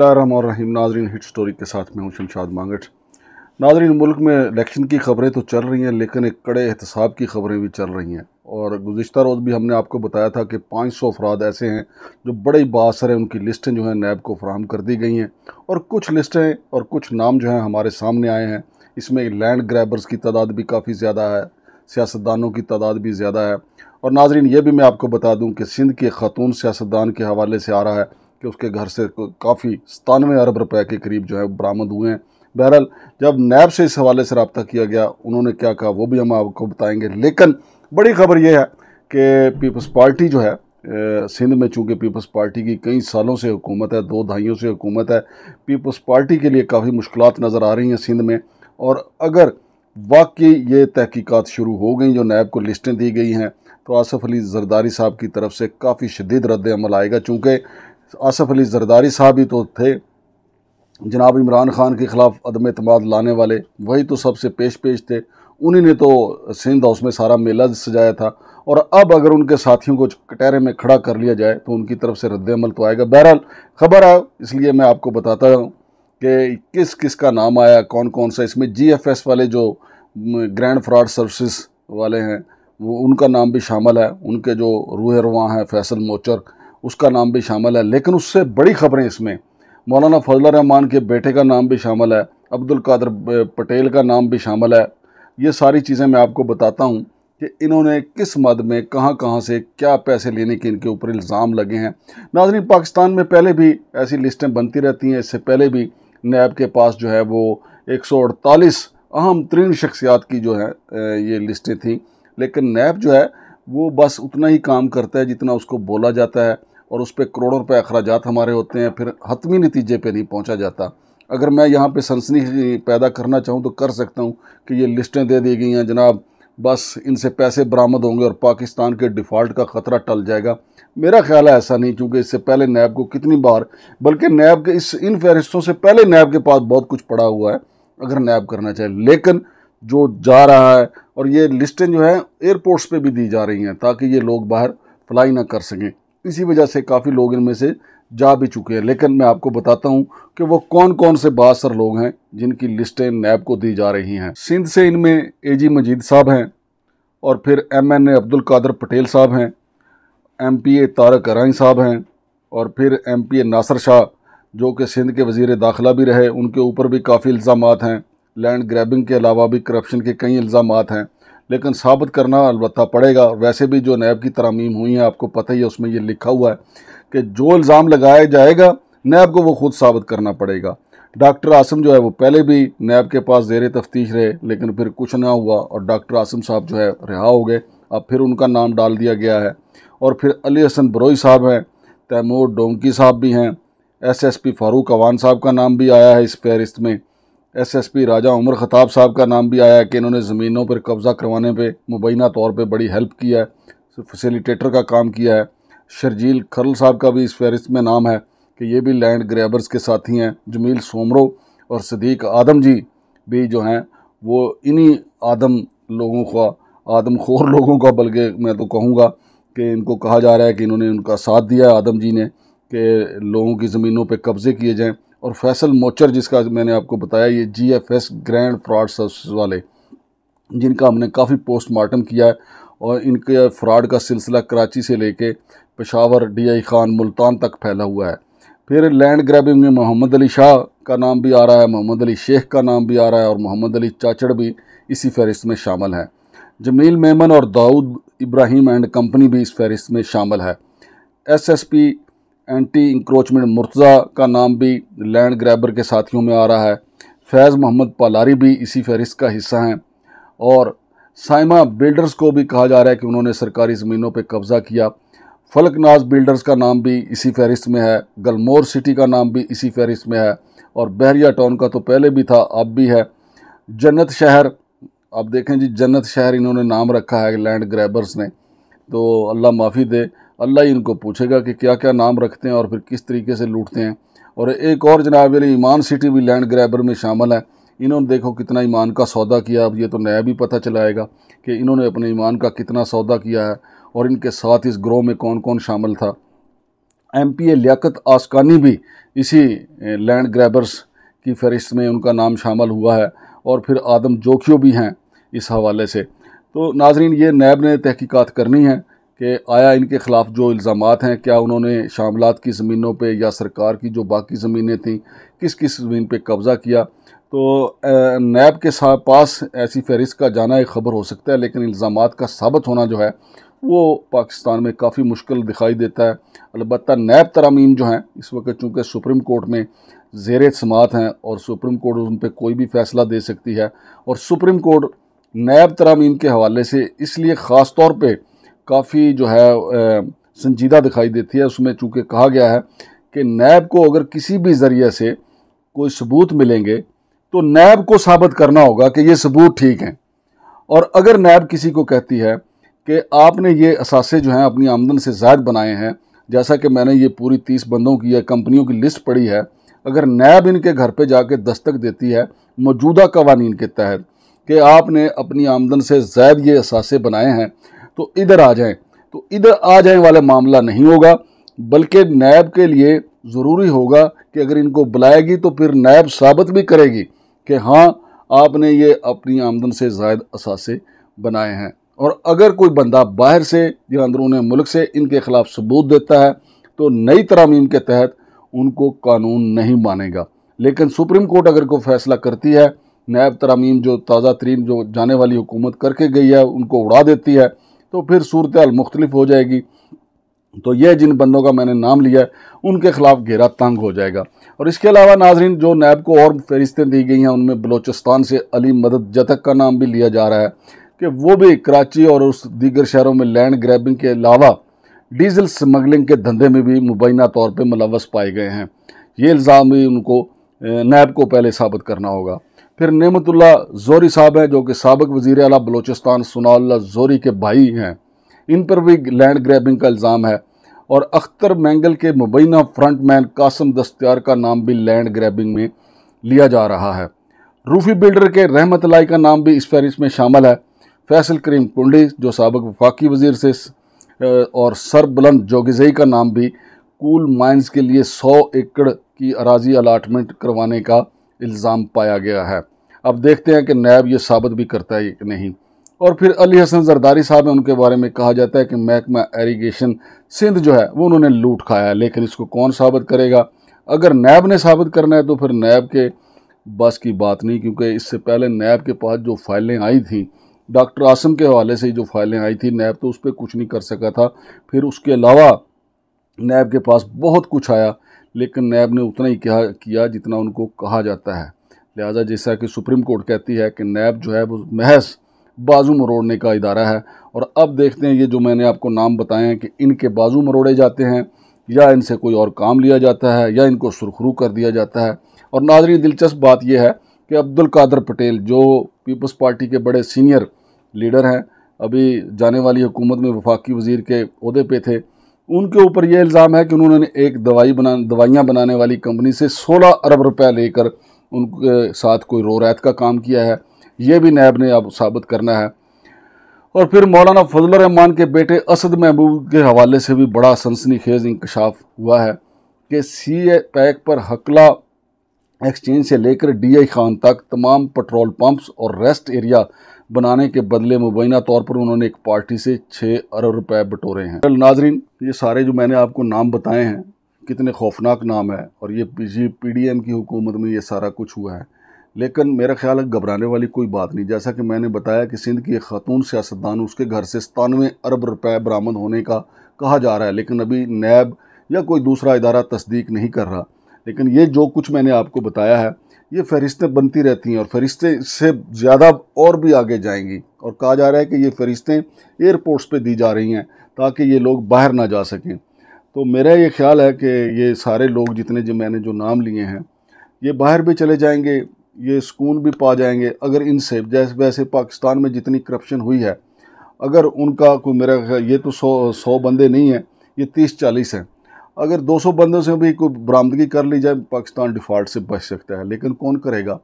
रहीम नाजरीन, hit story के साथ मैं हूं शमशाद मांगट। नाजरीन, मुल्क में इलेक्शन की ख़बरें तो चल रही हैं, लेकिन एक कड़े एहतसाब की ख़बरें भी चल रही हैं। और गुज़िश्ता रोज़ भी हमने आपको बताया था कि 500 अफराद ऐसे हैं जो बड़े ही बाअसर हैं, उनकी लिस्टें जो हैं नैब को फराहम कर दी गई हैं। और कुछ लिस्टें और कुछ नाम जो हैं हमारे सामने आए हैं। इसमें लैंड ग्रैबर्स की तादाद भी काफ़ी ज़्यादा है, सियासतदानों की तादाद भी ज़्यादा है। और नाजरीन, ये भी मैं आपको बता दूँ कि सिंध के ख़ातून सियासतदान के हवाले से आ रहा है कि उसके घर से काफ़ी 97 अरब रुपए के करीब जो है बरामद हुए हैं। बहरहाल, जब नैब से इस हवाले से रब्ता किया गया, उन्होंने क्या कहा वो भी हम आपको बताएंगे। लेकिन बड़ी खबर यह है कि पीपल्स पार्टी जो है सिंध में, चूँकि पीपल्स पार्टी की कई सालों से हुकूमत है, 2 दहाइयों से हुकूमत है, पीपल्स पार्टी के लिए काफ़ी मुश्किलात नज़र आ रही हैं सिंध में। और अगर वाकई ये तहकीकात शुरू हो गई, जो नैब को लिस्टें दी गई हैं, तो आसफ़ अली ज़रदारी साहब की तरफ से काफ़ी शदीद रद्द अमल आएगा। चूँकि आसफ़ अली ज़रदारी साहब ही तो थे जनाब इमरान खान के ख़िलाफ़ अदम एतमाद लाने वाले, वही तो सबसे पेश थे। उन्हीं ने तो सिंध हाउस में सारा मेला सजाया था। और अब अगर उनके साथियों को कटहरे में खड़ा कर लिया जाए तो उनकी तरफ से रद्द अमल तो आएगा। बहरहाल, खबर है, इसलिए मैं आपको बताता हूँ कि किस किस का नाम आया, कौन कौन सा। इसमें GFS वाले जो ग्रैंड फ्रॉड सर्विसेज वाले हैं, वो उनका नाम भी शामिल है। उनके जो रूह रवां हैं फैसल मोचर, उसका नाम भी शामिल है। लेकिन उससे बड़ी खबरें इसमें मौलाना फजल रहमान के बेटे का नाम भी शामिल है, अब्दुल कादर पटेल का नाम भी शामिल है। ये सारी चीज़ें मैं आपको बताता हूँ कि इन्होंने किस मद में कहाँ कहाँ से क्या पैसे लेने के इनके ऊपर इल्ज़ाम लगे हैं। नाज़रीन, पाकिस्तान में पहले भी ऐसी लिस्टें बनती रहती हैं। इससे पहले भी नैब के पास जो है वो 148 अहम तरीन शख्सियात की जो है ये लिस्टें थीं। लेकिन नैब जो है वो बस उतना ही काम करता है जितना उसको बोला जाता है, और उस पर करोड़ों रुपए अखराजात हमारे होते हैं, फिर हतमी नतीजे पे नहीं पहुंचा जाता। अगर मैं यहाँ पे सनसनी पैदा करना चाहूँ तो कर सकता हूँ कि ये लिस्टें दे दी गई हैं जनाब, बस इनसे पैसे बरामद होंगे और पाकिस्तान के डिफ़ॉल्ट का ख़तरा टल जाएगा। मेरा ख्याल है ऐसा नहीं, क्योंकि इससे पहले नैब को कितनी बार, बल्कि नैब के इन फहरिस्तों से पहले नैब के पास बहुत कुछ पड़ा हुआ है अगर नैब करना चाहे। लेकिन जो जा रहा है, और ये लिस्टें जो हैं एयरपोर्ट्स पे भी दी जा रही हैं ताकि ये लोग बाहर फ्लाई ना कर सकें। इसी वजह से काफ़ी लोग इनमें से जा भी चुके हैं। लेकिन मैं आपको बताता हूं कि वो कौन कौन से बाअसर लोग हैं जिनकी लिस्टें नैब को दी जा रही हैं। सिंध से इनमें AG मजीद साहब हैं, और फिर MNA अब्दुल कादर पटेल साहब हैं, MPA तारक अराई साहब हैं, और फिर MPA नासिर शाह जो कि सिंध के वज़ीर दाखिला भी रहे, उनके ऊपर भी काफ़ी इल्ज़ामात हैं। लैंड ग्रैबिंग के अलावा भी करप्शन के कई इल्ज़ामात हैं, लेकिन साबित करना अलबत्ता पड़ेगा। वैसे भी जो नैब की तरमीम हुई है, आपको पता ही है, उसमें ये लिखा हुआ है कि जो इल्ज़ाम लगाया जाएगा नैब को वो खुद साबित करना पड़ेगा। डॉक्टर आसिम जो है वो पहले भी नैब के पास ज़ेर तफ्तीश रहे, लेकिन फिर कुछ ना हुआ और डॉक्टर आसिम साहब जो है रिहा हो गए। अब फिर उनका नाम डाल दिया गया है। और फिर अली हसन बरोई साहब हैं, तैमूर डोंकी साहब भी हैं, SSP फारूक अवान साहब का नाम भी आया है इस फहरिस्त में। SSP राजा उमर ख़ताब साहब का नाम भी आया है कि इन्होंने ज़मीनों पर कब्ज़ा करवाने पे मुबैना तौर पे बड़ी हेल्प किया है, फैसिलिटेटर का काम किया है। शर्जील खरल साहब का भी इस फहरिस्त में नाम है कि ये भी लैंड ग्रैबर्स के साथी हैं। जमील सोमरो और सदीक आदम जी भी जो हैं वो इन्हीं आदमखोर लोगों का, बल्कि मैं तो कहूँगा कि इनको कहा जा रहा है कि इन्होंने उनका साथ दिया है आदम जी ने कि लोगों की ज़मीनों पे कब्ज़े किए जाएं। और फैसल मोचर, जिसका मैंने आपको बताया, ये GFS ग्रैंड फ्रॉड सर्विसेज वाले, जिनका हमने काफ़ी पोस्टमार्टम किया है, और इनके फ्रॉड का सिलसिला कराची से लेके पेशावर, DI खान, मुल्तान तक फैला हुआ है। फिर लैंड ग्रैबिंग में मोहम्मद अली शाह का नाम भी आ रहा है, मोहम्मद अली शेख का नाम भी आ रहा है, और मोहम्मद अली चाचड़ भी इसी फहरिस्त में शामिल है। जमील मेमन और दाऊद इब्राहिम एंड कंपनी भी इस फहरिस्त में शामिल है। SSP एंटी इंक्रोचमेंट मुर्तज़ा का नाम भी लैंड ग्रैबर के साथियों में आ रहा है। फैज़ मोहम्मद पालारी भी इसी फहरिस्त का हिस्सा हैं। और साइमा बिल्डर्स को भी कहा जा रहा है कि उन्होंने सरकारी ज़मीनों पर कब्ज़ा किया। फलकनाज बिल्डर्स का नाम भी इसी फहरिस्त में है। गलमोर सिटी का नाम भी इसी फहरिस्त में है। और बहरिया टाउन का तो पहले भी था, अब भी है। जन्नत शहर, आप देखें जी, जन्नत शहर इन्होंने नाम रखा है लैंड ग्रैबर्स ने, तो अल्लाह माफ़ी दे, अल्लाह ही इनको पूछेगा कि क्या क्या नाम रखते हैं और फिर किस तरीके से लूटते हैं। और एक और जनाब ईमान सिटी भी लैंड ग्रैबर में शामिल है। इन्होंने देखो कितना ईमान का सौदा किया। अब ये तो नया भी पता चलाएगा कि इन्होंने अपने ईमान का कितना सौदा किया है और इनके साथ इस ग्रोह में कौन कौन शामिल था। MPA लियाकत आसकानी भी इसी लैंड ग्रैबर्स की फहरिस्त में उनका नाम शामिल हुआ है, और फिर आदम जोखियो भी हैं इस हवाले से। तो नाजरीन, ये नैब ने तहकीकात करनी है कि आया इनके ख़िलाफ़ जो इल्ज़ामात हैं, क्या उन्होंने शामलात की ज़मीनों पे या सरकार की जो बाकी ज़मीनें थीं किस किस ज़मीन पे कब्ज़ा किया। तो नैब के पास ऐसी फहरिस्त का जाना एक ख़बर हो सकता है, लेकिन इल्ज़ामात का साबित होना जो है वो पाकिस्तान में काफ़ी मुश्किल दिखाई देता है। अलबत्ता नैब तरामीम जो हैं इस वक्त चूँकि सुप्रीम कोर्ट में ज़ेर समाअत हैं और सुप्रीम कोर्ट उन पर कोई भी फ़ैसला दे सकती है, और सुप्रीम कोर्ट नैब तरामीम के हवाले से इसलिए ख़ास तौर पे काफ़ी जो है संजीदा दिखाई देती है। उसमें चूँकि कहा गया है कि नैब को अगर किसी भी ज़रिए से कोई सबूत मिलेंगे तो नैब को साबित करना होगा कि ये सबूत ठीक हैं। और अगर नैब किसी को कहती है कि आपने ये असासे जो हैं अपनी आमदन से ज़ायद बनाए हैं, जैसा कि मैंने ये पूरी 30 बंदों की या कंपनियों की लिस्ट पढ़ी है, अगर नैब इनके घर पे जाके दस्तक देती है मौजूदा कवानीन के तहत कि आपने अपनी आमदन से ज़ायद ये असासे बनाए हैं, तो इधर आ जाएं, तो इधर आ जाएं वाला मामला नहीं होगा, बल्कि नैब के लिए ज़रूरी होगा कि अगर इनको बुलाएगी तो फिर नैब साबित भी करेगी कि हाँ आपने ये अपनी आमदन से ज़ायद असासे बनाए हैं। और अगर कोई बंदा बाहर से या अंदरून मुल्क से इनके ख़िलाफ़ सबूत देता है तो नई तरामीम के तहत उनको कानून नहीं मानेगा। लेकिन सुप्रीम कोर्ट अगर कोई फ़ैसला करती है, नैब तरामीम जो ताज़ा तरीन जो जाने वाली हुकूमत करके गई है उनको उड़ा देती है, तो फिर सूरत हाल मुख्तलिफ हो जाएगी। तो ये जिन बंदों का मैंने नाम लिया है उनके ख़िलाफ़ घेरा तंग हो जाएगा। और इसके अलावा नाजरीन, जो नैब को और फहरिस्तें दी गई हैं उनमें बलोचिस्तान से अली मदद जतक का नाम भी लिया जा रहा है कि वो भी कराची और उस दीगर शहरों में लैंड ग्रैबिंग के अलावा डीजल स्मगलिंग के धंधे में भी मुबैना तौर पर मुलव्वस पाए गए हैं। ये इल्ज़ाम भी उनको नैब को पहले साबित करना होगा। फिर नेमतुल्लाह ज़ोहरी साहब हैं जो कि साबिक़ वज़ीर आला बलोचिस्तान सनाउल्लाह ज़ोहरी के भाई हैं, इन पर भी लैंड ग्रैबिंग का इल्ज़ाम है। और अख्तर मैंगल के मुबैना फ्रंटमैन कासिम दस्तियार का नाम भी लैंड ग्रैबिंग में लिया जा रहा है। रूफी बिल्डर के रहमत लाई का नाम भी इस फहरिस्त में शामिल है। फैसल करीम कुंडी जो साबिक़ वफाकी वज़ीर से, और सरबुलंद जोगिज़ई का नाम भी कूल माइंस के लिए 100 एकड़ की अराजी अलाटमेंट करवाने का इल्ज़ाम पाया गया है। अब देखते हैं कि नैब ये साबित भी करता है कि नहीं। और फिर अली हसन जरदारी साहब हैं, उनके बारे में कहा जाता है कि महकमा इरिगेशन सिंध जो है वो उन्होंने लूट खाया है, लेकिन इसको कौन साबित करेगा? अगर नैब ने साबित करना है तो फिर नैब के बस की बात नहीं, क्योंकि इससे पहले नैब के पास जो फाइलें आई थी डॉक्टर आसम के हवाले से जो फाइलें आई थी, नैब तो उस पर कुछ नहीं कर सका था। फिर उसके अलावा नैब के पास बहुत कुछ आया, लेकिन नैब ने उतना ही किया जितना उनको कहा जाता है। लिहाजा जैसा कि सुप्रीम कोर्ट कहती है कि नैब जो है वो महज बाजू मरोड़ने का इदारा है। और अब देखते हैं ये जो मैंने आपको नाम बताए हैं कि इनके बाजू मरोड़े जाते हैं या इनसे कोई और काम लिया जाता है या इनको सुरखरू कर दिया जाता है। और नाज़रीन, दिलचस्प बात यह है कि अब्दुल कादर पटेल जो पीपल्स पार्टी के बड़े सीनियर लीडर हैं, अभी जाने वाली हुकूमत में वफाकी वज़ीर के ओहदे पे थे, उनके ऊपर यह इल्ज़ाम है कि उन्होंने एक दवाइयाँ बनाने वाली कंपनी से 16 अरब रुपए लेकर उनके साथ कोई रोरैत का काम किया है। ये भी नैब ने अब साबित करना है। और फिर मौलाना फजल रहमान के बेटे असद महबूब के हवाले से भी बड़ा सनसनीखेज इंकशाफ हुआ है कि सी पैक पर हकला एक्सचेंज से लेकर DI खान तक तमाम पेट्रोल पंप्स और रेस्ट एरिया बनाने के बदले मुबैना तौर पर उन्होंने एक पार्टी से 6 अरब रुपए बटोरे हैं। नाजरीन, ये सारे जो मैंने आपको नाम बताए हैं कितने खौफनाक नाम है, और ये PDM की हुकूमत में ये सारा कुछ हुआ है। लेकिन मेरा ख्याल है घबराने वाली कोई बात नहीं। जैसा कि मैंने बताया कि सिंध की एक खातून सियासतदान, उसके घर से 97 अरब रुपए बरामद होने का कहा जा रहा है, लेकिन अभी नैब या कोई दूसरा इदारा तस्दीक नहीं कर रहा। लेकिन ये जो कुछ मैंने आपको बताया है ये फहरिस्तें बनती रहती हैं, और फहरिस्तें इससे ज़्यादा और भी आगे जाएंगी। और कहा जा रहा है कि ये फहरिस्तें एयरपोर्ट्स पे दी जा रही हैं ताकि ये लोग बाहर ना जा सकें। तो मेरा ये ख्याल है कि ये सारे लोग जितने जो मैंने जो नाम लिए हैं ये बाहर भी चले जाएंगे, ये सुकून भी पा जाएंगे अगर इनसे, जैसे वैसे पाकिस्तान में जितनी करप्शन हुई है, अगर उनका कोई, मेरा ये तो 100 बंदे नहीं हैं, ये 30-40 हैं, अगर 200 बंदों से भी कोई बरामदगी कर ली जाए पाकिस्तान डिफ़ॉल्ट से बच सकता है। लेकिन कौन करेगा?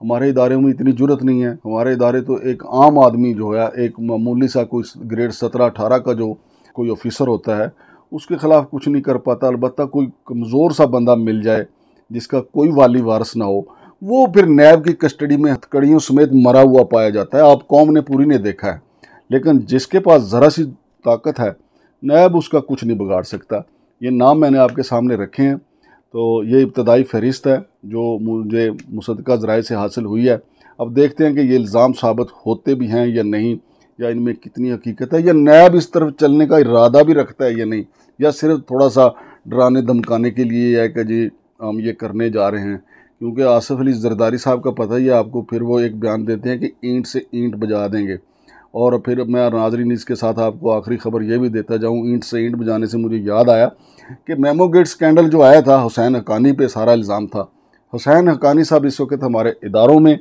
हमारे इदारे में इतनी जुर्रत नहीं है। हमारे इदारे तो एक आम आदमी जो है, एक मामूली सा कोई ग्रेड 17-18 का जो कोई ऑफिसर होता है, उसके ख़िलाफ़ कुछ नहीं कर पाता। अलबत्ता कोई कमज़ोर सा बंदा मिल जाए जिसका कोई वाली वारस ना हो, वो फिर नैब की कस्टडी में हथकड़ियों समेत मरा हुआ पाया जाता है। आप कौम ने पूरी ने देखा है, लेकिन जिसके पास ज़रा सी ताकत है, नैब उसका कुछ नहीं बिगाड़ सकता। ये नाम मैंने आपके सामने रखे हैं, तो ये इब्तदाई फ़हरिस्त है जो मुझे मुसद्दक़ा ज़राए से हासिल हुई है। अब देखते हैं कि ये इल्ज़ाम साबित होते भी हैं या नहीं, या इनमें कितनी हकीकत है, या नैब इस तरफ चलने का इरादा भी रखता है या नहीं, या सिर्फ थोड़ा सा डराने धमकाने के लिए है कि जी हम ये करने जा रहे हैं। क्योंकि आसिफ अली जरदारी साहब का पता ही है आपको, फिर वो एक बयान देते हैं कि ईंट से ईंट बजा देंगे। और फिर मैं नाज़रीन इसके साथ आपको आखिरी खबर ये भी देता जाऊँ, ईंट से ईंट बजाने से मुझे याद आया कि मेमो गेट स्कैंडल जो आया था, हुसैन हक्कानी पे सारा इल्ज़ाम था। हुसैन हक्कानी साहब इस वक्त हमारे इदारों में,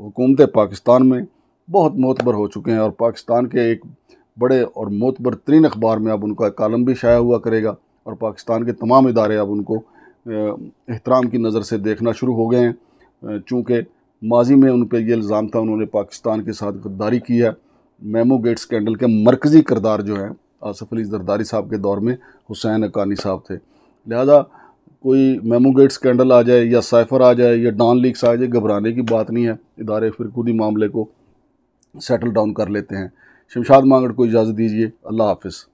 हुकूमत पाकिस्तान में बहुत मोतबर हो चुके हैं, और पाकिस्तान के एक बड़े और मोतबर तरीन अखबार में अब उनका कालम भी शाया हुआ करेगा, और पाकिस्तान के तमाम इदारे अब उनको एहतराम की नज़र से देखना शुरू हो गए हैं। चूँकि माजी में उन पर यह इल्ज़ाम था उन्होंने पाकिस्तान के साथ गद्दारी की है। मेमो गेट स्कैंडल के मरकज़ी किरदार जो हैं आसिफ अली जरदारी साहब के दौर में हुसैन हक्कानी साहब थे। लिहाजा कोई मेमो गेट स्कैंडल आ जाए या साइफ़र आ जाए या डॉन लीक्स आ जाए, घबराने की बात नहीं है। इदारे फिर खुद ही मामले को सेटल डाउन कर लेते हैं। शमशाद मांगड़ को इजाज़त दीजिए। अल्लाह हाफ़िज़।